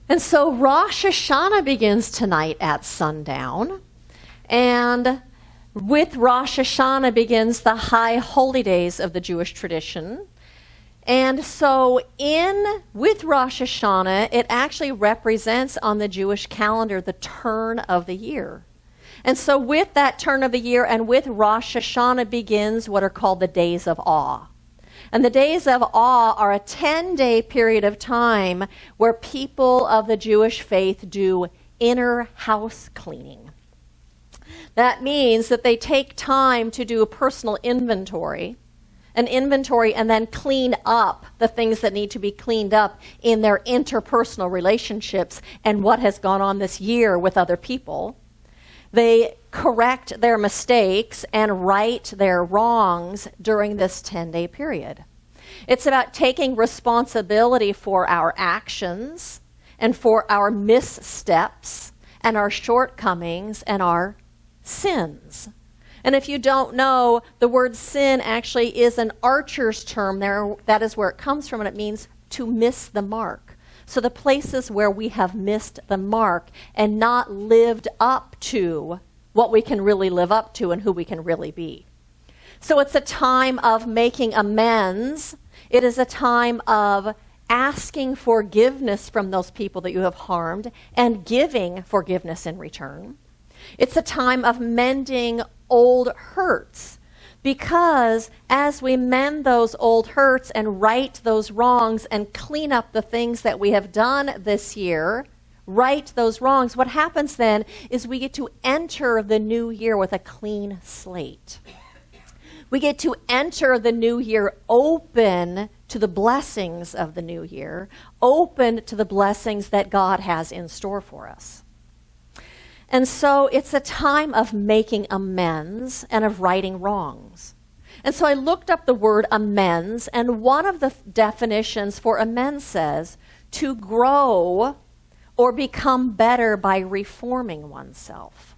And so Rosh Hashanah begins tonight at sundown. And with Rosh Hashanah begins the high holy days of the Jewish tradition. And so with Rosh Hashanah, it actually represents on the Jewish calendar the turn of the year. And so with that turn of the year and with Rosh Hashanah begins what are called the days of awe. And the days of awe are a 10-day period of time where people of the Jewish faith do inner house cleaning. That means that they take time to do a personal inventory, and then clean up the things that need to be cleaned up in their interpersonal relationships and what has gone on this year with other people. They correct their mistakes and right their wrongs during this 10-day period. It's about taking responsibility for our actions and for our missteps and our shortcomings and our sins. And if you don't know, the word sin actually is an archer's term there. That is where it comes from, and it means to miss the mark. So the places where we have missed the mark and not lived up to what we can really live up to and who we can really be. So it's a time of making amends. It is a time of asking forgiveness from those people that you have harmed and giving forgiveness in return. It's a time of mending old hurts, because as we mend those old hurts and right those wrongs and clean up the things that we have done this year, right those wrongs, what happens then is we get to enter the new year with a clean slate. We get to enter the new year open to the blessings of the new year, open to the blessings that God has in store for us. And so it's a time of making amends and of righting wrongs. And so I looked up the word amends, and one of the definitions for amends says to grow or become better by reforming oneself,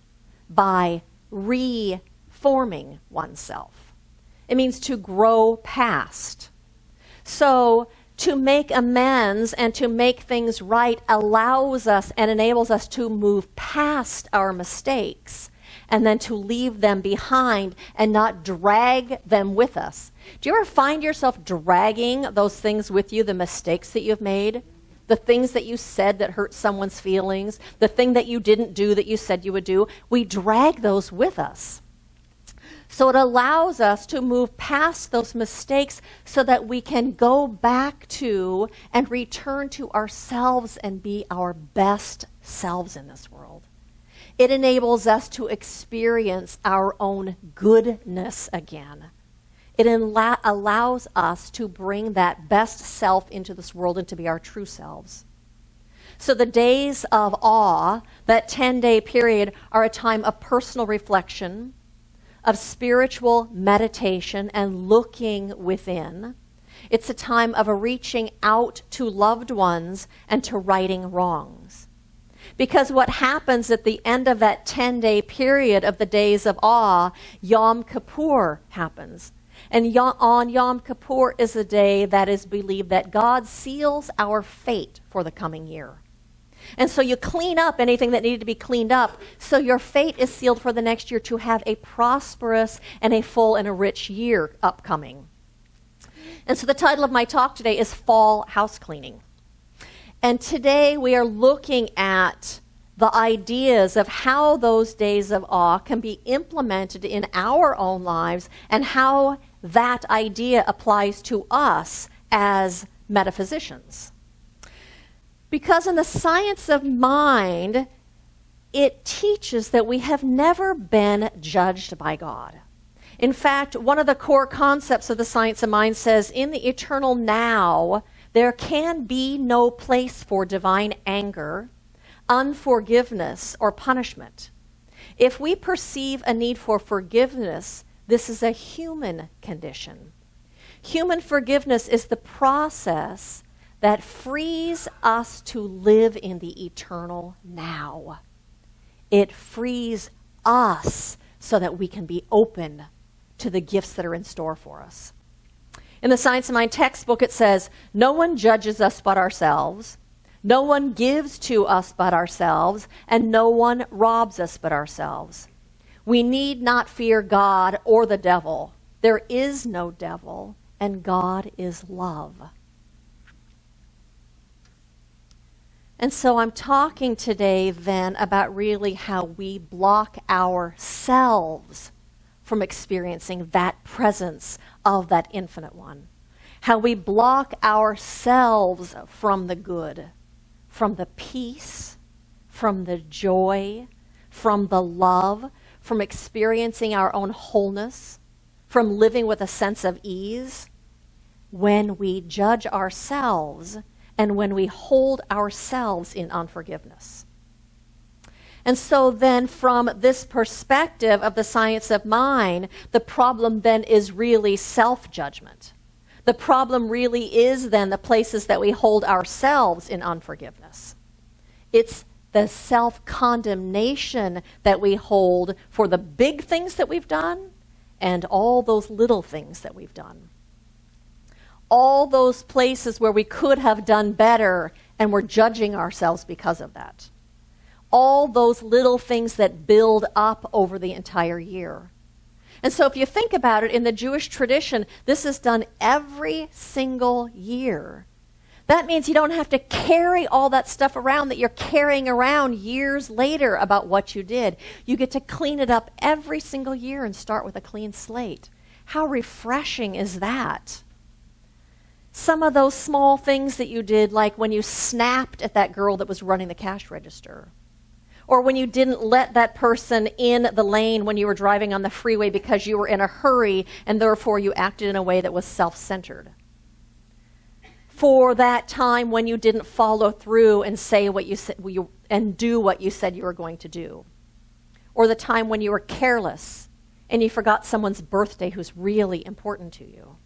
by reforming oneself. It means to grow past. So to make amends and to make things right allows us and enables us to move past our mistakes and then to leave them behind and not drag them with us. Do you ever find yourself dragging those things with you, the mistakes that you've made, the things that you said that hurt someone's feelings, the thing that you didn't do that you said you would do? We drag those with us. So it allows us to move past those mistakes so that we can go back to and return to ourselves and be our best selves in this world. It enables us to experience our own goodness again. It allows us to bring that best self into this world and to be our true selves. So the days of awe, that 10-day period, are a time of personal reflection, of spiritual meditation and looking within. It's a time of reaching out to loved ones and to righting wrongs. Because what happens at the end of that 10-day period of the days of awe, Yom Kippur happens. And on Yom Kippur is a day that is believed that God seals our fate for the coming year. And so you clean up anything that needed to be cleaned up, so your fate is sealed for the next year to have a prosperous and a full and a rich year upcoming. And so the title of my talk today is Fall House Cleaning. And today we are looking at the ideas of how those days of awe can be implemented in our own lives and how that idea applies to us as metaphysicians. Because in the science of mind, it teaches that we have never been judged by God. In fact, one of the core concepts of the science of mind says, in the eternal now, there can be no place for divine anger, unforgiveness, or punishment. If we perceive a need for forgiveness, this is a human condition. Human forgiveness is the process that frees us to live in the eternal now. It frees us so that we can be open to the gifts that are in store for us. In the Science of Mind textbook, it says, no one judges us but ourselves. No one gives to us but ourselves, and no one robs us but ourselves. We need not fear God or the devil. There is no devil, and God is love. And so I'm talking today then about really how we block ourselves from experiencing that presence of that infinite one. How we block ourselves from the good, from the peace, from the joy, from the love, from experiencing our own wholeness, from living with a sense of ease, when we judge ourselves and when we hold ourselves in unforgiveness. And so then from this perspective of the science of mind, the problem then is really self-judgment. The problem really is then the places that we hold ourselves in unforgiveness. It's the self-condemnation that we hold for the big things that we've done and all those little things that we've done. All those places where we could have done better and we're judging ourselves because of that. All those little things that build up over the entire year. And so if you think about it, in the Jewish tradition, this is done every single year. That means you don't have to carry all that stuff around that you're carrying around years later about what you did. You get to clean it up every single year and start with a clean slate. How refreshing is that? Some of those small things that you did, like when you snapped at that girl that was running the cash register, or when you didn't let that person in the lane when you were driving on the freeway because you were in a hurry and therefore you acted in a way that was self-centered. For that time when you didn't follow through and say what you said and do what you said you were going to do. Or the time when you were careless and you forgot someone's birthday who's really important to you.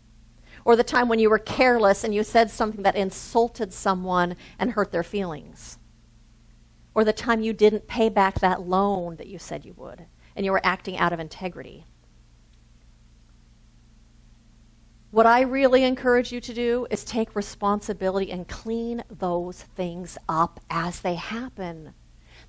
Or the time when you were careless and you said something that insulted someone and hurt their feelings. Or the time you didn't pay back that loan that you said you would, and you were acting out of integrity. What I really encourage you to do is take responsibility and clean those things up as they happen.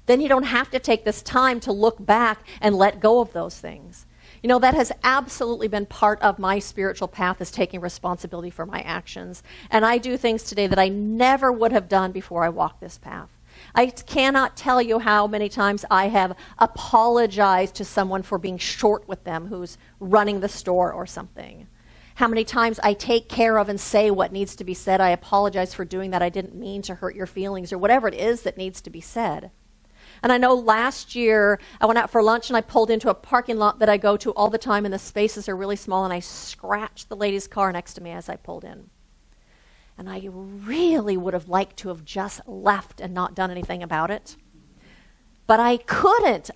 Then you don't have to take this time to look back and let go of those things. You know, that has absolutely been part of my spiritual path, is taking responsibility for my actions. And I do things today that I never would have done before I walked this path. I cannot tell you how many times I have apologized to someone for being short with them who's running the store or something. How many times I take care of and say what needs to be said. I apologize for doing that. I didn't mean to hurt your feelings, or whatever it is that needs to be said. And I know last year I went out for lunch and I pulled into a parking lot that I go to all the time, and the spaces are really small, and I scratched the lady's car next to me as I pulled in. And I really would have liked to have just left and not done anything about it. But I couldn't.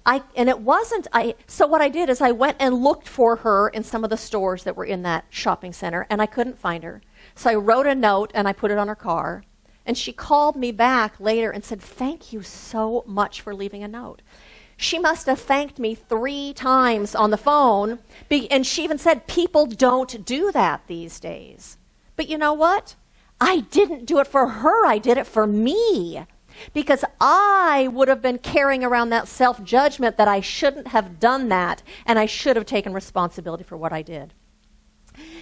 So what I did is I went and looked for her in some of the stores that were in that shopping center, and I couldn't find her. So I wrote a note and I put it on her car. And she called me back later and said, "Thank you so much for leaving a note." She must have thanked me 3 times on the phone. And she even said, people don't do that these days. But you know what? I didn't do it for her. I did it for me. Because I would have been carrying around that self-judgment that I shouldn't have done that, and I should have taken responsibility for what I did.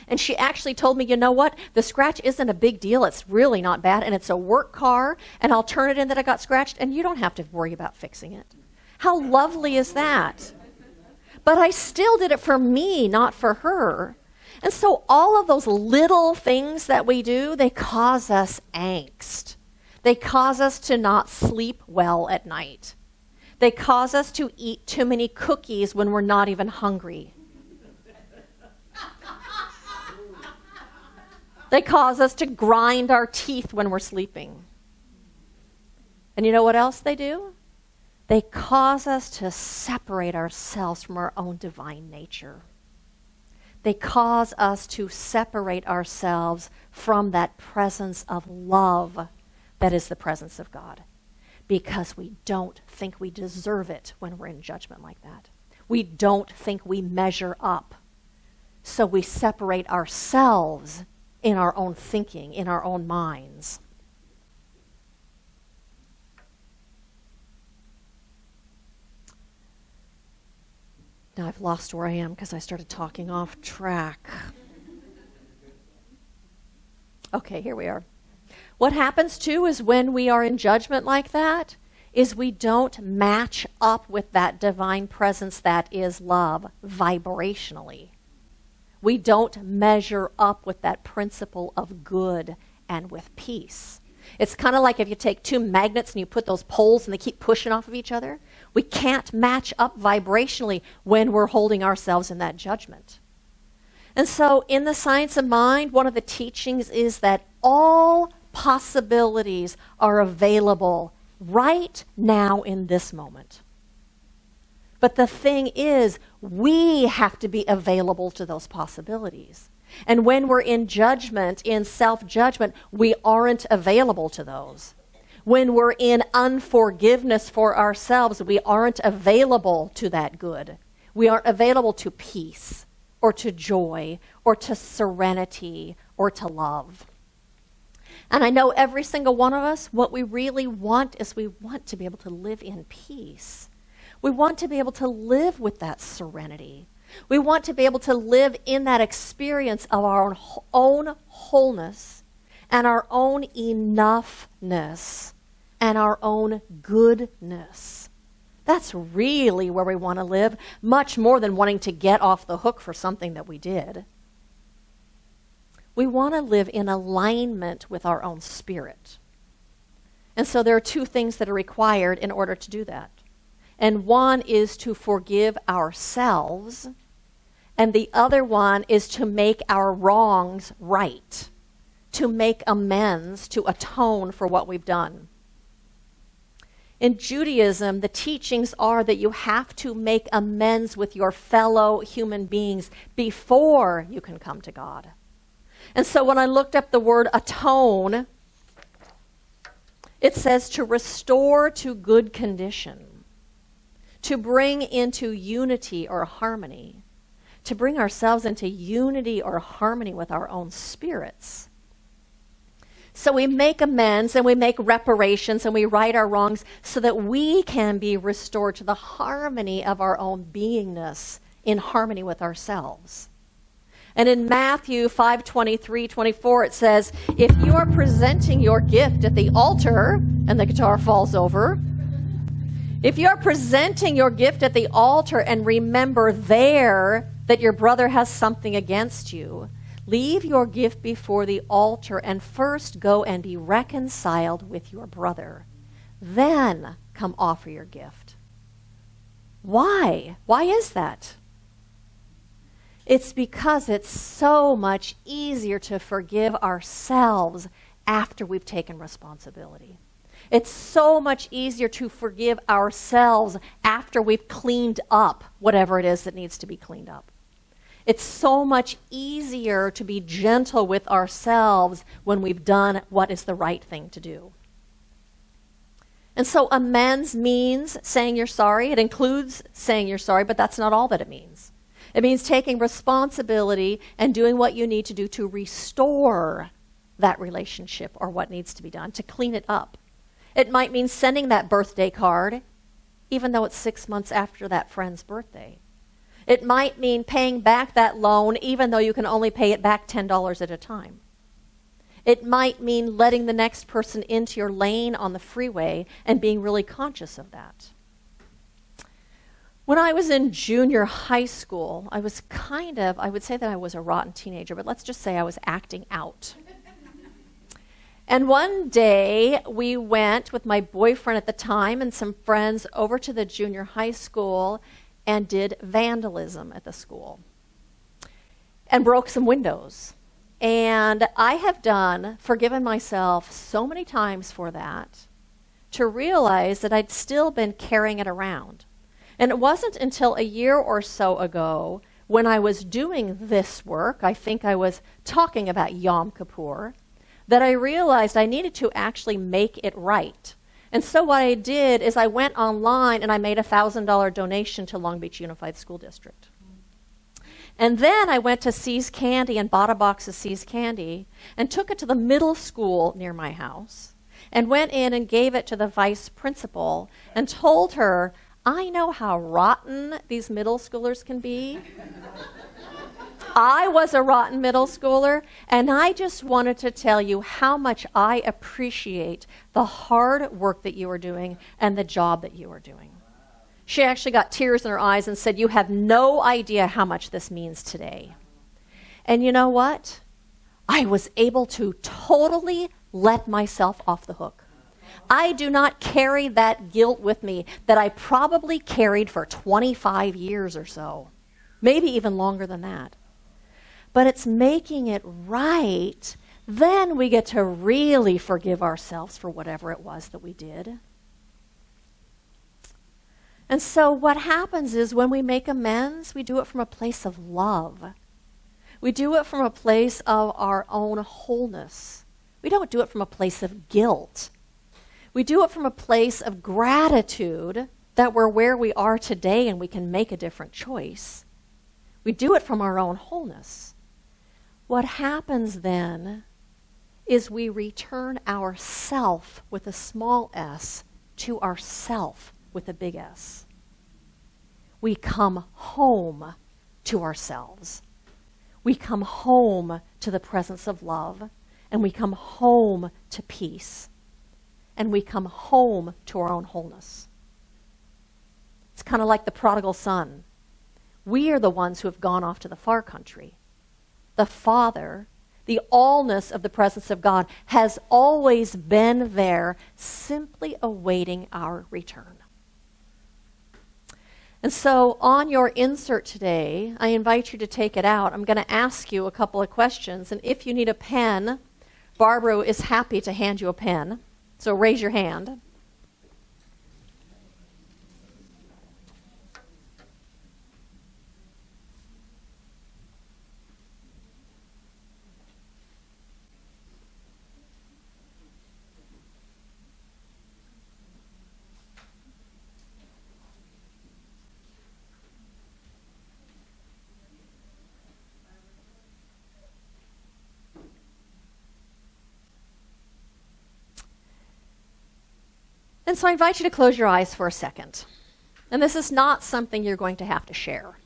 And she actually told me, you know what? The scratch isn't a big deal. It's really not bad, and it's a work car, and I'll turn it in that I got scratched, and you don't have to worry about fixing it. How lovely is that? But I still did it for me, not for her. And so all of those little things that we do, they cause us angst. They cause us to not sleep well at night. They cause us to eat too many cookies when we're not even hungry. They cause us to grind our teeth when we're sleeping. And you know what else they do? They cause us to separate ourselves from our own divine nature. They cause us to separate ourselves from that presence of love that is the presence of God, because we don't think we deserve it when we're in judgment like that. We don't think we measure up. So we separate ourselves in our own thinking, in our own minds. Now I've lost where I am because I started talking off track. Okay, here we are. What happens too is when we are in judgment like that, is we don't match up with that divine presence that is love vibrationally. We don't measure up with that principle of good and with peace. It's kind of like if you take two magnets and you put those poles and they keep pushing off of each other. We can't match up vibrationally when we're holding ourselves in that judgment. And so in the science of mind, one of the teachings is that all possibilities are available right now in this moment. But the thing is, we have to be available to those possibilities. And when we're in judgment, in self-judgment, we aren't available to those. When we're in unforgiveness for ourselves, we aren't available to that good. We aren't available to peace or to joy or to serenity or to love. And I know every single one of us, what we really want is we want to be able to live in peace. We want to be able to live with that serenity. We want to be able to live in that experience of our own wholeness and our own enoughness and our own goodness. That's really where we want to live, much more than wanting to get off the hook for something that we did. We want to live in alignment with our own spirit. And so there are two things that are required in order to do that. And one is to forgive ourselves, and the other one is to make our wrongs right, to make amends, to atone for what we've done. In Judaism, the teachings are that you have to make amends with your fellow human beings before you can come to God. And so when I looked up the word atone, it says to restore to good condition, to bring into unity or harmony, to bring ourselves into unity or harmony with our own spirits. So we make amends and we make reparations and we right our wrongs so that we can be restored to the harmony of our own beingness in harmony with ourselves. And in Matthew 5:23-24, it says, if you are presenting your gift at the altar, and the guitar falls over, if you are presenting your gift at the altar and remember there that your brother has something against you, leave your gift before the altar and first go and be reconciled with your brother. Then come offer your gift. Why? Why is that? It's because it's so much easier to forgive ourselves after we've taken responsibility. It's so much easier to forgive ourselves after we've cleaned up whatever it is that needs to be cleaned up. It's so much easier to be gentle with ourselves when we've done what is the right thing to do. And so amends means saying you're sorry. It includes saying you're sorry, but that's not all that it means. It means taking responsibility and doing what you need to do to restore that relationship or what needs to be done, to clean it up. It might mean sending that birthday card, even though it's 6 months after that friend's birthday. It might mean paying back that loan, even though you can only pay it back $10 at a time. It might mean letting the next person into your lane on the freeway and being really conscious of that. When I was in junior high school, I was I would say that I was a rotten teenager, but let's just say I was acting out. And one day we went with my boyfriend at the time and some friends over to the junior high school and did vandalism at the school and broke some windows. And I have forgiven myself so many times for that to realize that I'd still been carrying it around. And it wasn't until a year or so ago when I was doing this work, I think I was talking about Yom Kippur, that I realized I needed to actually make it right. And so what I did is I went online and I made a $1,000 donation to Long Beach Unified School District. And then I went to See's Candy and bought a box of See's Candy and took it to the middle school near my house and went in and gave it to the vice principal and told her, I know how rotten these middle schoolers can be. I was a rotten middle schooler, and I just wanted to tell you how much I appreciate the hard work that you are doing and the job that you are doing. She actually got tears in her eyes and said, "You have no idea how much this means today." And you know what? I was able to totally let myself off the hook. I do not carry that guilt with me that I probably carried for 25 years or so, maybe even longer than that. But it's making it right. Then we get to really forgive ourselves for whatever it was that we did. And so what happens is when we make amends, we do it from a place of love. We do it from a place of our own wholeness. We don't do it from a place of guilt. We do it from a place of gratitude that we're where we are today and we can make a different choice. We do it from our own wholeness. What happens then is we return our self with a small s to our self with a big S. We come home to ourselves. We come home to the presence of love, and we come home to peace, and we come home to our own wholeness. It's kind of like the prodigal son. We are the ones who have gone off to the far country. The Father, the allness of the presence of God, has always been there, simply awaiting our return. And so on your insert today, I invite you to take it out. I'm going to ask you a couple of questions, and if you need a pen, Barbara is happy to hand you a pen. So raise your hand. And so I invite you to close your eyes for a second. And this is not something you're going to have to share.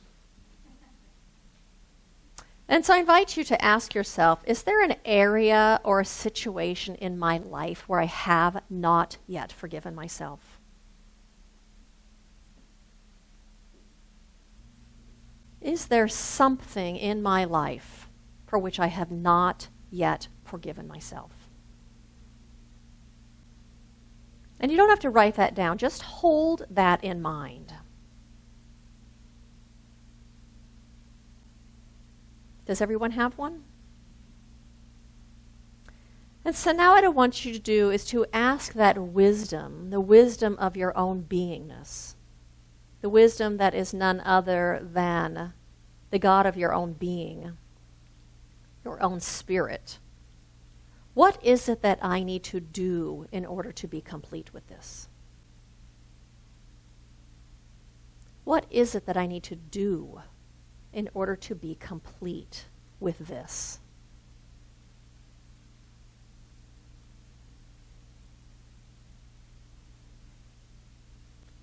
And so I invite you to ask yourself, is there an area or a situation in my life where I have not yet forgiven myself? Is there something in my life for which I have not yet forgiven myself? And you don't have to write that down. Just hold that in mind. Does everyone have one? And so now what I want you to do is to ask that wisdom, the wisdom of your own beingness, the wisdom that is none other than the God of your own being, your own spirit. What is it that I need to do in order to be complete with this? What is it that I need to do in order to be complete with this?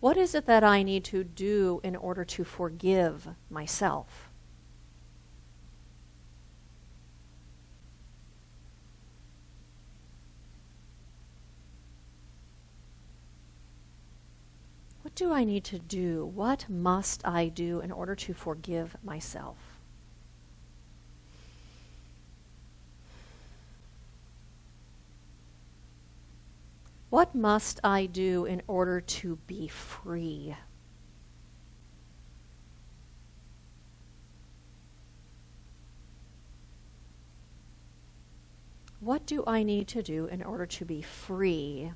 What is it that I need to do in order to forgive myself? What do I need to do? What must I do in order to forgive myself? What must I do in order to be free? What do I need to do in order to be free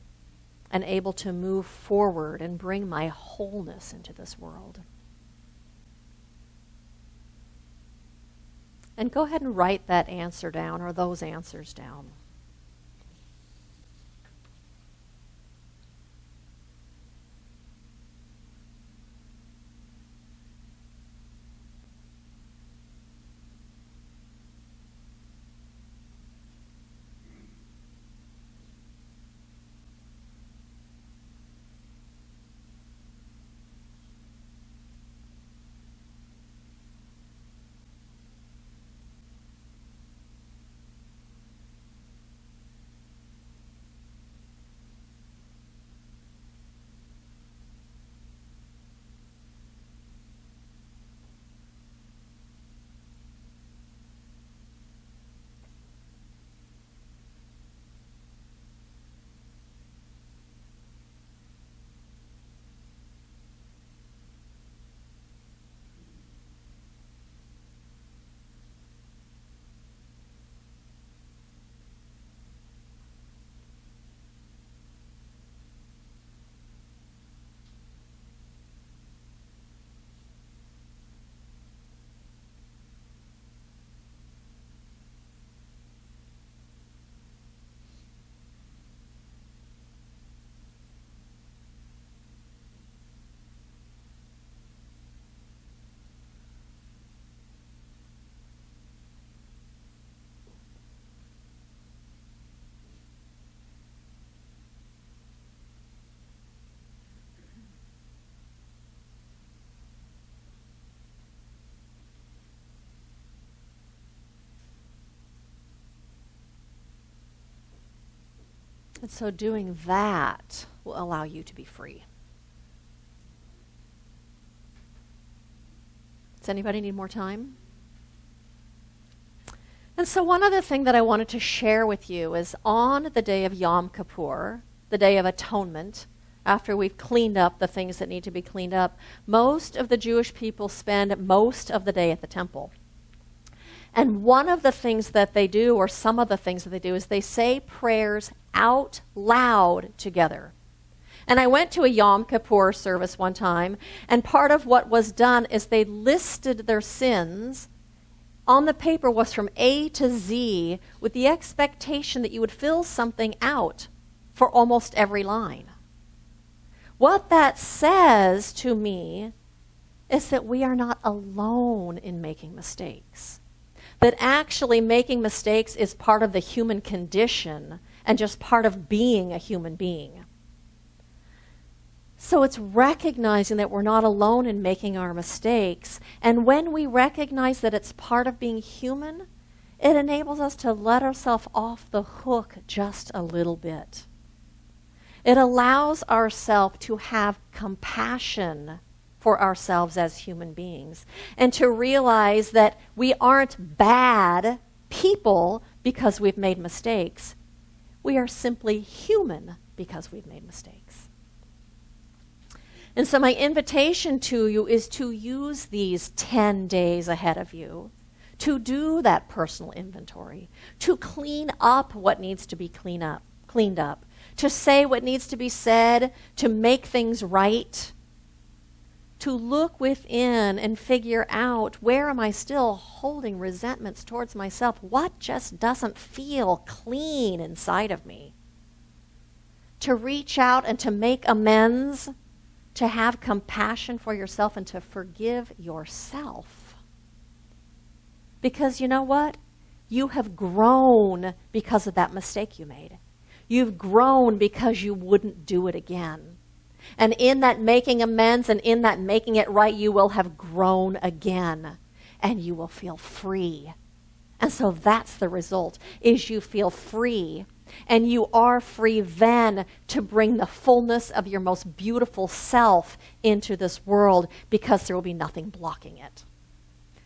and able to move forward and bring my wholeness into this world? And go ahead and write that answer down, or those answers down. And so doing that will allow you to be free. Does anybody need more time? And so one other thing that I wanted to share with you is on the day of Yom Kippur, the day of atonement, after we've cleaned up the things that need to be cleaned up, most of the Jewish people spend most of the day at the temple. And one of the things that they do, or some of the things that they do, is they say prayers out loud together. And I went to a Yom Kippur service one time, and part of what was done is they listed their sins. On the paper was from A to Z, with the expectation that you would fill something out for almost every line. What that says to me is that we are not alone in making mistakes. That actually making mistakes is part of the human condition and just part of being a human being. So it's recognizing that we're not alone in making our mistakes. And when we recognize that it's part of being human, it enables us to let ourselves off the hook just a little bit. It allows ourselves to have compassion for ourselves as human beings and to realize that we aren't bad people because we've made mistakes. We are simply human because we've made mistakes. And so my invitation to you is to use these 10 days ahead of you to do that personal inventory, to clean up what needs to be cleaned up, to say what needs to be said, to make things right, to look within and figure out, where am I still holding resentments towards myself? What just doesn't feel clean inside of me? To reach out and to make amends, to have compassion for yourself and to forgive yourself. Because you know what? You have grown because of that mistake you made. You've grown because you wouldn't do it again. And in that making amends and in that making it right, you will have grown again and you will feel free. And so that's the result, is you feel free. And you are free then to bring the fullness of your most beautiful self into this world, because there will be nothing blocking it.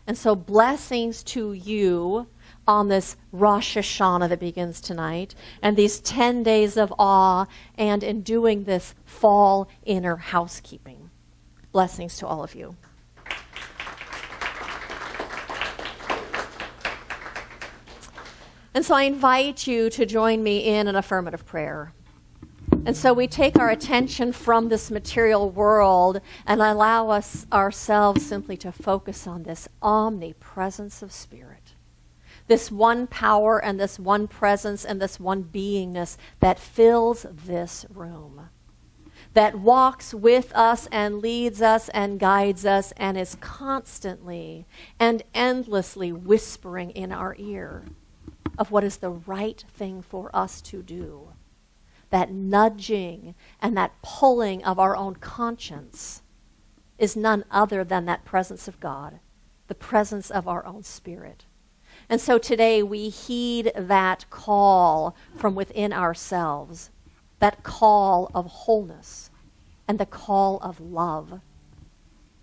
And so blessings to you on this Rosh Hashanah that begins tonight, and these 10 days of awe, and in doing this fall inner housekeeping. Blessings to all of you. And so I invite you to join me in an affirmative prayer. And so we take our attention from this material world and allow us ourselves simply to focus on this omnipresence of Spirit. This one power and this one presence and this one beingness that fills this room. That walks with us and leads us and guides us and is constantly and endlessly whispering in our ear of what is the right thing for us to do. That nudging and that pulling of our own conscience is none other than that presence of God, the presence of our own Spirit. And so today we heed that call from within ourselves, that call of wholeness and the call of love,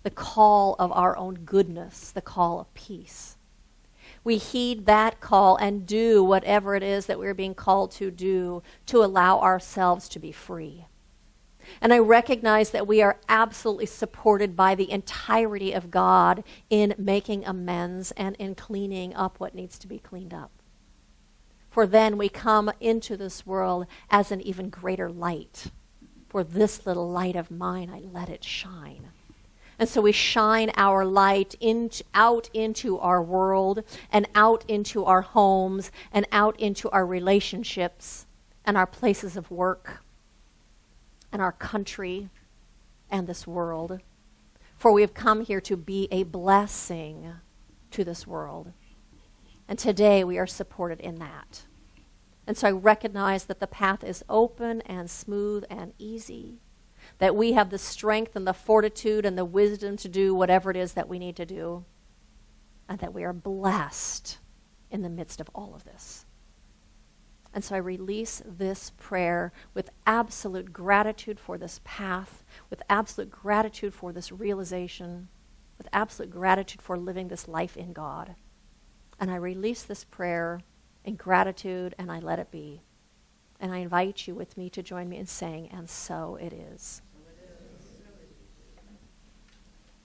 the call of our own goodness, the call of peace. We heed that call and do whatever it is that we're being called to do to allow ourselves to be free. And I recognize that we are absolutely supported by the entirety of God in making amends and in cleaning up what needs to be cleaned up. For then we come into this world as an even greater light. For this little light of mine, I let it shine. And so we shine our light out into our world and out into our homes and out into our relationships and our places of work and our country and this world. For we have come here to be a blessing to this world. And today we are supported in that. And so I recognize that the path is open and smooth and easy, that we have the strength and the fortitude and the wisdom to do whatever it is that we need to do, and that we are blessed in the midst of all of this. And so I release this prayer with absolute gratitude for this path, with absolute gratitude for this realization, with absolute gratitude for living this life in God. And I release this prayer in gratitude, and I let it be. And I invite you with me to join me in saying, and so it is.